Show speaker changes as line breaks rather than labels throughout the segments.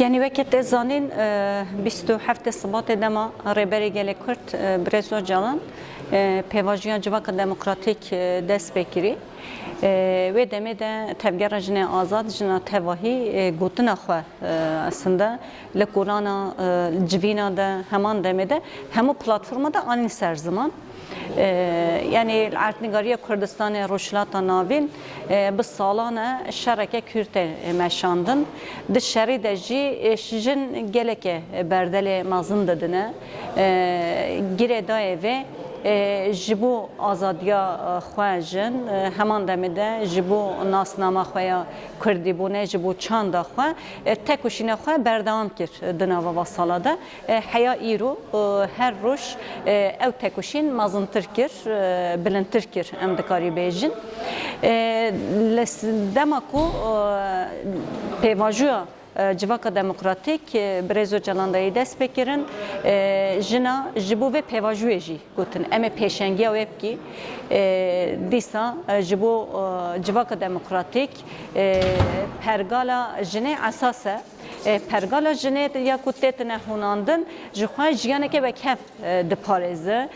یعنی وقت زانین 27 سبات دما ریبری گله کرد برزو جلان پیواجیان جواک دموکراتیک دست بکری و دمه ده تبگر جن آزاد جن تواهی گوتنا خو aslında لکورانا جوینا ده همان دمه ده همو پلاتفرما ده آنی سر زمان yani Artnigariya Kurdistan Roşlata navin bu salana şereke Kürte meşandın de şeri de şijin geleke berdele mazın dedine gire daye ve jibu azadiya xwajin heman demede jibu nasnama xwaya Kurdibune jibu çanda xwe tekuşine xwe berdam kir dinava vasalada heya iru her roş ev tekuşin mazıntır kir bilintir kir em dikari bejin demaku pevajuya Civaka Demokratik Brezo Calandayı dest bekirin jina jibu ve pevajuye jî gotin em peşengiya web ki dîsa jibu Civaka Demokratik pergala jine asase pergala jine ya kutetine hunandın jixwa jiyaneke vekef dipareze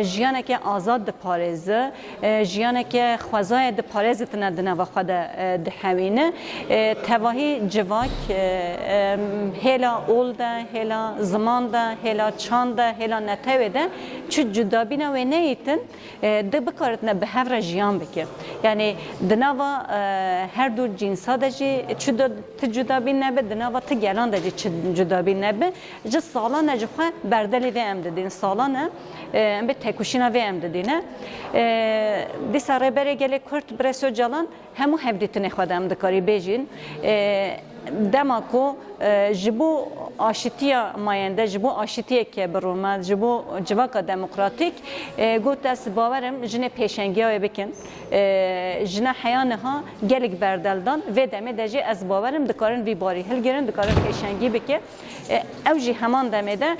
jiyaneke azad dipareze jiyaneke xwazaya diparezitine dine ve xwede dihevîne tevahi civak hela olda, hela zamanda, hela çanda, hela netevede çu cudabina ve neyitin de bikaretine behevre jiyan bike. Yani dinava her dur cinsa da ji çu da cudabin nebe dinava te gelan da ji cudabin nebe ji salan ne jixwa berdeli ve em dedin salan em be tekuşina ve em dedine disa rebere gele Kürt breso calan hemu hevditine xwedem dikari bejin demaku jibu aşitiya mayende jibu aşitiye ke biroma jibu civaka demokratik gotas baverim jine peşengiya bikin jine hayanha gelik berdeldan ve deme deji az baverim dikarin vi bari hilgerin dikarin peşengi bike evji heman demede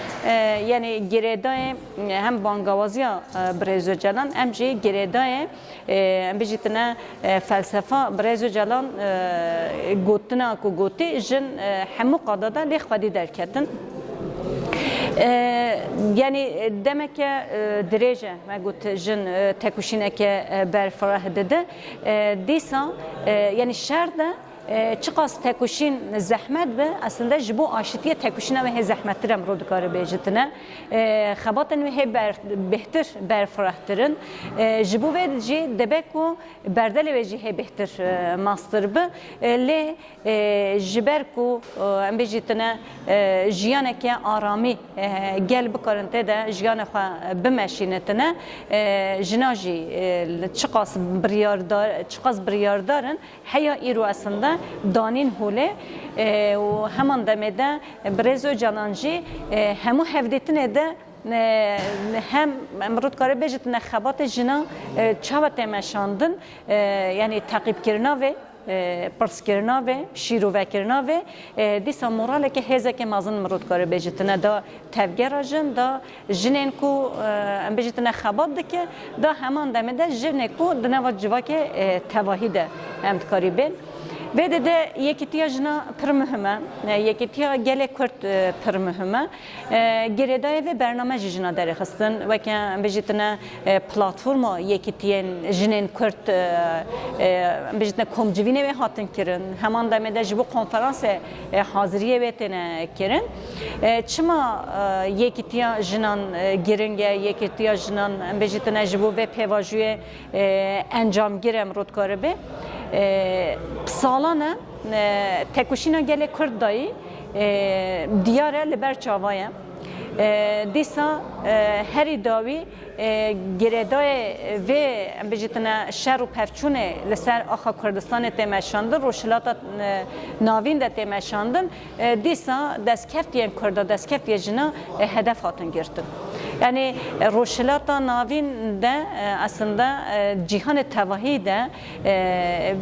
yani geredaye hem bangavaziya brezo calan hem ji geredaye bijitine felsefa brezo calan gotna ku goti jin hemu qadada li xwedî derketin yani demek ki derece me got jin tekuşineke berfarah dede dîsa yani şerde çıqas tekuşin zahmet ve aslında jibu aşitiye tekuşina ve zahmettir emro dikare bejitine xabatın ve behtir berfarahtirin jibu ve ji debeku berdele ve ji behtir master be le jiberku embejitine jiyaneke arami gel bikarinte de jiyane xwe bimeşinetine jinaji çıqas biryardarin heya iru aslında دانین هوله و همان دمیده برزو جلانجی همو هفدیتنه ده هم امروز کاری بجت نخبات جنا چهات مشاندن یعنی تعقیب کردن و پرس کردن و شیروه کردن و دیسا موراله که هزه که مازن امروز کاری بجتنه دا تفگر جن دا جنین کو بجت نخبات ده که دا همان دمیده جنین کو دنوا جوا که تواهی ده هم کاری بین ve de yekitiya jina pir mühime, yekitiya gele Kürt pir mühime. Geredaya ve bername jina derexistin ve ki bejitine platforma yekitiyen jinin Kürt bejitine komcivine ve hatın kirin. Heman demede jibu konferanse haziriye ve tene kirin. Çima yekitiya jinan giringe, yekitiya jinan bejitine jibu ve pevajuye encam girem rotkarı be. Salana tekuşina gele Kürt dayı diyare liber çavaya disa heri davi geredaye ve bejitine şer u pevçune leser axa Kürdistan'e temeşandın roşilata navin de temeşandın disa deskeftiyen Kürda deskeftiye jina hedef hatın girtin. Yani roşilata navin de aslında cihan tevahi de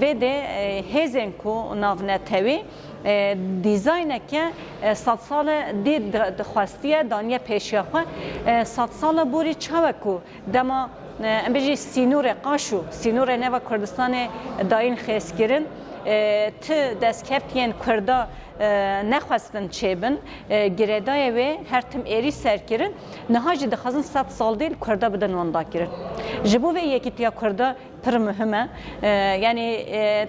ve de hezen ku navne tevi دیزاین که 100 سال دید خواستیه دانیه پیشیا خو 100 سال بوری چاوکو دما بجی سینور قاشو سینور نو کردستان داین خیس کرن ت دستکفتین کردا نخواستن چیبن گردای و هر تم ایری سر کردن نهاجی دخوازن 100 سال دیل کردا بدن واندا کردن جبو و یکی تیا کردا پر مهمه یعنی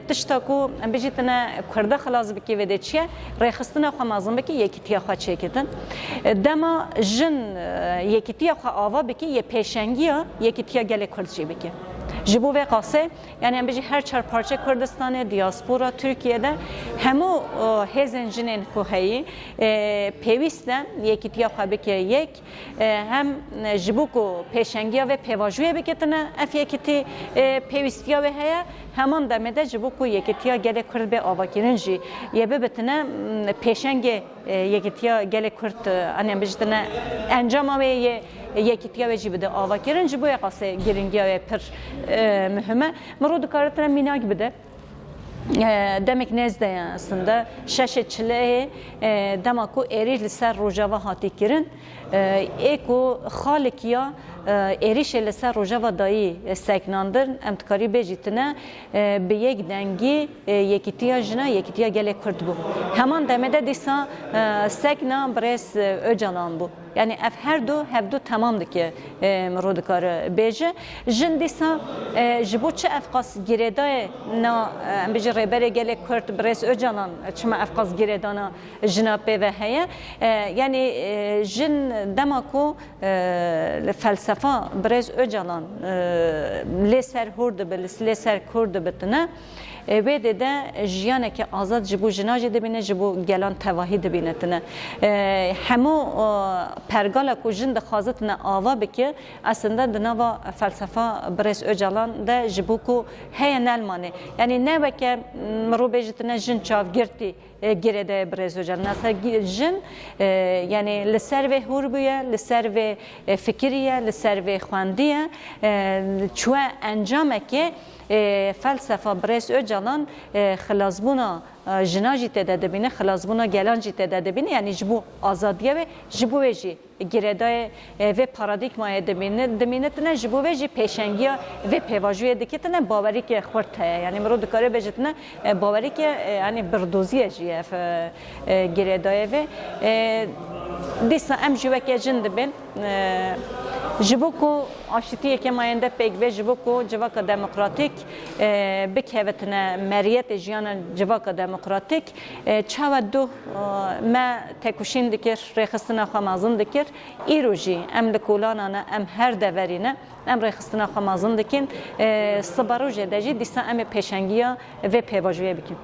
تشتاکو ام بجیتنا کردا خلاص بکی و دچیه ریخستنا خو مازن بکی یکی تیا خو چیکتن دما جن یکی تیا خو آوا بکی یه پیشنگیا یکی تیا گله کردچی بکی جبو و قاسه یعنی ام بجی هر چهار پارچه کردستان دیاسپورا ترکیه'de همو هزن جنین کوهی پیوستن یکی تیا خو بکی یک هم جبو کو پیشنگیا و پیواجوی بکتنه اف یکی تی پیوستیا و هیا همان دمده جبو کو یکی تیا گله کرد به آواکرنجی یه ببتنه پیشنگ یکی تیا گله کرد ام بجیتنه انجام آوی یکی تیا و جیبده آوا کردن جبو قاسه گرینگیا و پر مهمه مرود کارتنا میناک بده demek nezde aslında şaşe çile demaku eril ser rojava hati kirin eko xalikiya eriş el ser rojava dayı seknandır emtkari bejitine be yek dengi yekitiya jina yekitiya gele kurd bu hemen demede disa sekna bres öcalan bu yani ev her du hevdu tamamdı ki rodikar beje jin disa jibo çe efqas giredaya na bije rebere gele kurd bres öcalan çma efqas giredana jina pe ve heye yani jin demaku felsefa bres öcalan leser hurdu belis leser kurdu betine ve de jiyaneke azad jibo jinaje de bine jibo gelan tevahi de binetine hemu pergala ku jin de xazatna ava beke aslında dnava felsefa bres öcalan da jibo ku heyen elmane yani ne beke mrobejitine jin çav girti girede bres öcalan nasıl jin yani leser ve hurbuye leser ve fikriye leser ve xwandiye çu encameke felsefa bres öcalan xilazbuna jinaji tedebine xilazbuna gelanji tedebine yani jibu azadiye ve jibu veji gireday ve paradigmaya deminetine jibu veji peşengiya ve pevajuye diketine baveri ki xorta yani mero dikare bejetine baveri ki yani birdoziye jiye gireday ve disa em jiveke jindibin jibuku aşitiye kemayende pek ve jibuku civaka demokratik bikevetine meriyet jiyana civaka demokratik çava du me tekuşin dikir rexistina xamazın dikir iruji em likulana em her deverine em rexistina xamazın dikin sıbaru jedeji disa em peşengiya ve pevajuye bikin